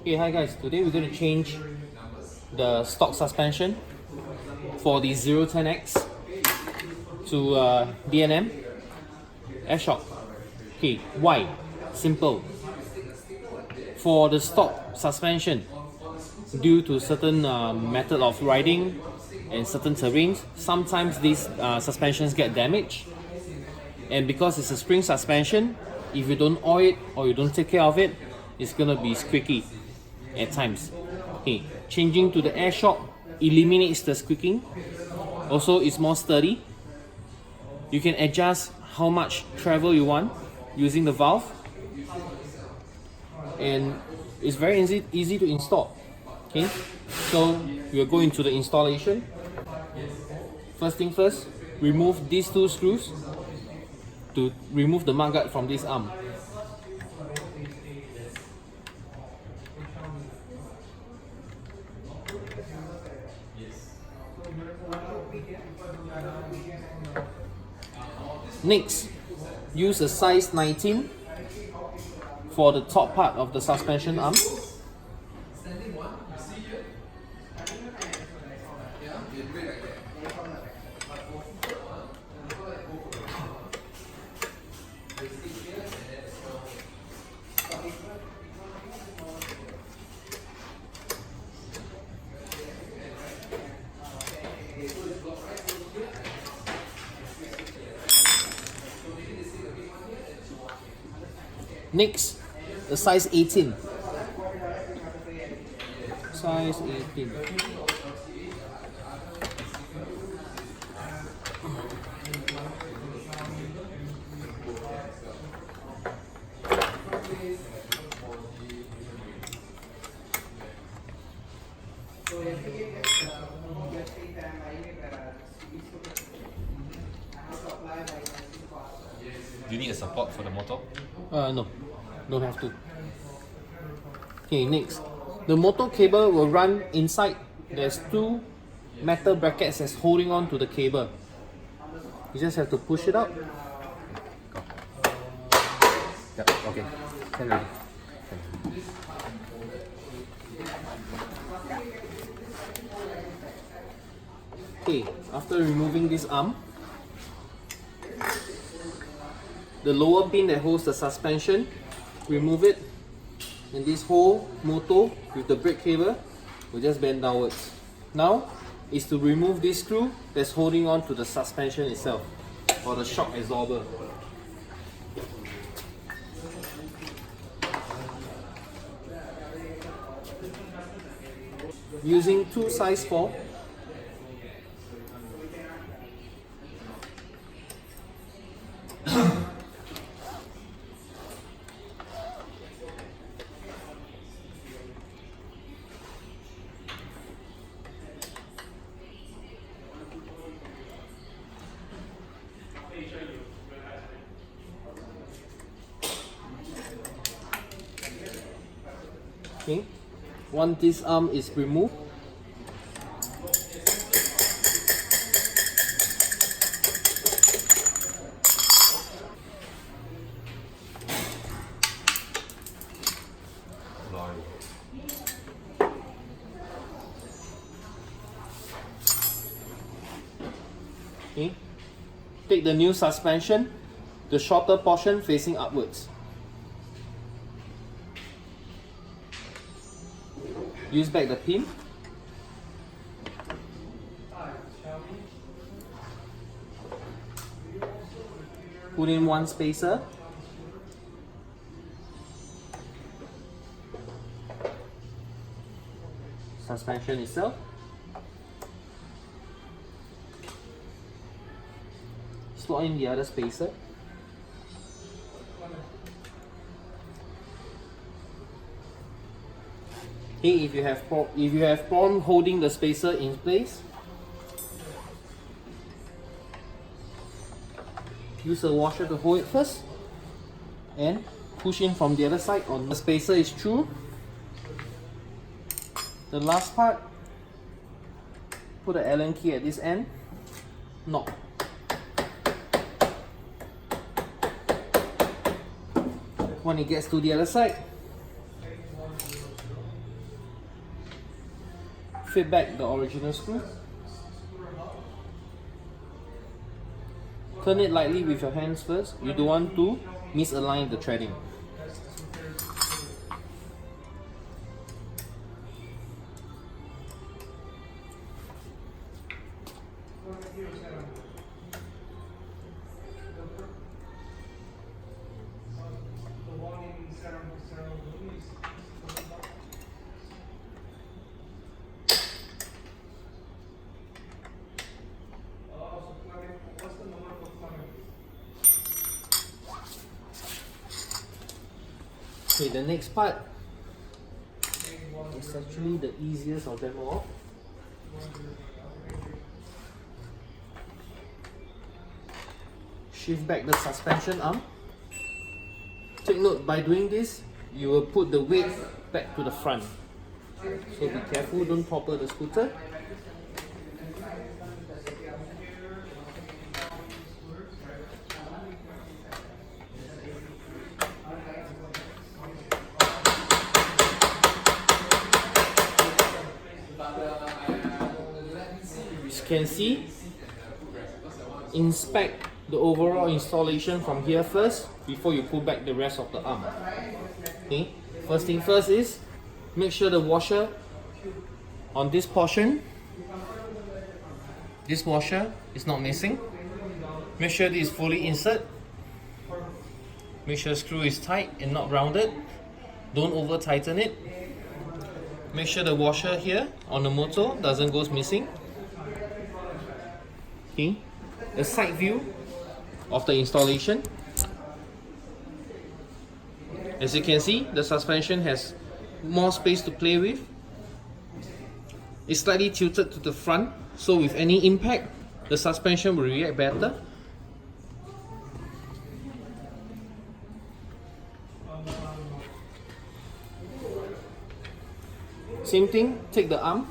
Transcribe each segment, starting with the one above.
Hey, hi guys, today we're going to change the stock suspension for the 010X to D&M air shock. Okay, why? Simple. For the stock suspension, due to certain method of riding and certain terrains, sometimes these suspensions get damaged, and because it's a spring suspension, if you don't oil it or you don't take care of it, it's gonna be squeaky at times. Okay, changing to the air shock eliminates the squeaking. Also, it's more sturdy. You can adjust how much travel you want using the valve, and it's very easy to install. Okay, so we'll go into the installation. First thing first, remove these two screws to remove the mudguard from this arm. Next, use a size 19 for the top part of the suspension arm. Next, a size 18. Size 18. Do you need a support for the motor? No, don't have to. Okay, next. The motor cable will run inside. There's two metal brackets that's holding on to the cable. You just have to push it out. Yep, okay. Can ready. Okay, after removing this arm, the lower pin that holds the suspension, remove it, and this whole motor with the brake cable will just bend downwards. Now is to remove this screw that's holding on to the suspension itself, or the shock absorber. Using two size 4, okay. Once this arm is removed, okay, take the new suspension, the shorter portion facing upwards. Use back the pin. Put in one spacer. Suspension itself. Slot in the other spacer. Okay, if you have problem holding the spacer in place, use a washer to hold it first and push in from the other side. On the spacer is true. The last part, put an Allen key at this end, knock. When it gets to the other side, fit back the original screw. Turn it lightly with your hands first. You don't want to misalign the threading. Okay, the next part is actually the easiest of them all. Shift back the suspension arm. Take note, by doing this, you will put the weight back to the front. So be careful, don't topple the scooter. As you can see, inspect the overall installation from here first before you pull back the rest of the arm. Okay, first thing first is make sure the washer on this portion, this washer is not missing. Make sure this is fully insert. Make sure the screw is tight and not rounded. Don't over tighten it. Make sure the washer here on the motor doesn't go missing. Okay, a side view of the installation. As you can see, the suspension has more space to play with. It's slightly tilted to the front, so with any impact, the suspension will react better. Same thing, take the arm.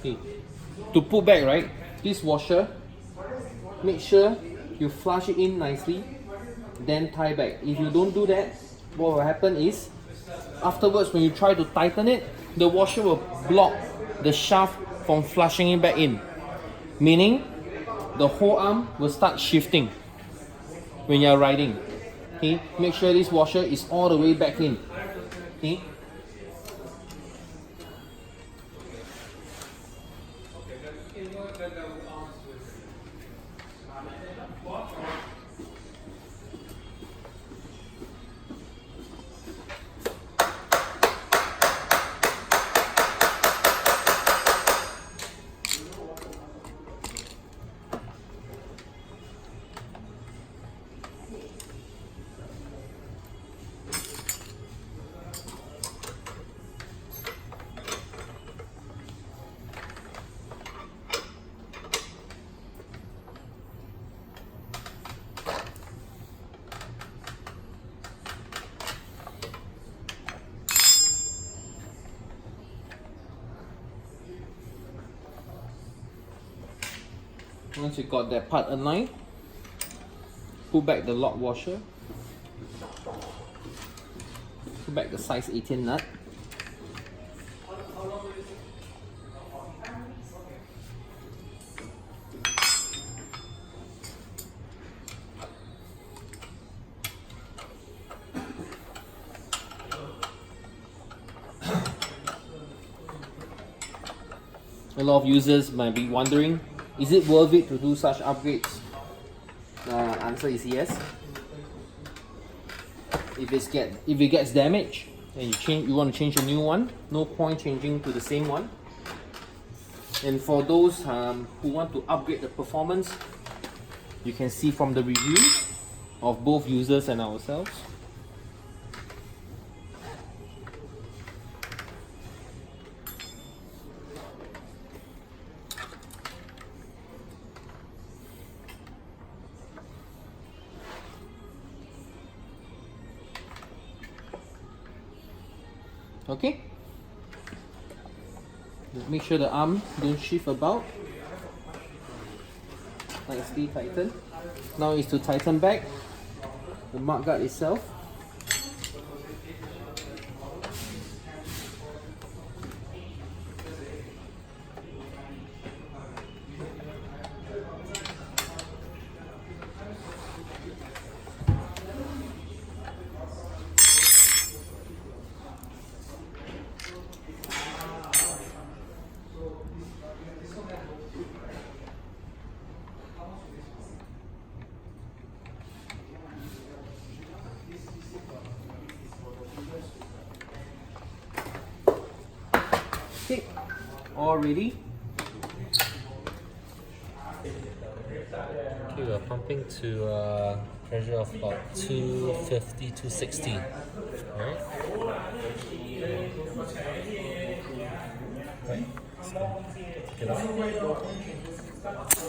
Okay. To put back, right, this washer, make sure you flush it in nicely, then tie back. If you don't do that, what will happen is, afterwards when you try to tighten it, the washer will block the shaft from flushing it back in. Meaning, the whole arm will start shifting when you're riding. Okay, make sure this washer is all the way back in. Okay. Once you got that part aligned, pull back the lock washer, pull back the size 18 nut. A lot of users might be wondering, is it worth it to do such upgrades? Answer is yes. If it gets damaged and you want to change a new one, no point changing to the same one. And for those who want to upgrade the performance, you can see from the reviews of both users and ourselves. Okay, make sure the arm don't shift about. Nicely tighten. Now is to tighten back the mud guard itself. Okay, all ready. Okay, we're pumping to pressure of about 250, 260. Alright? Right. So, take it out.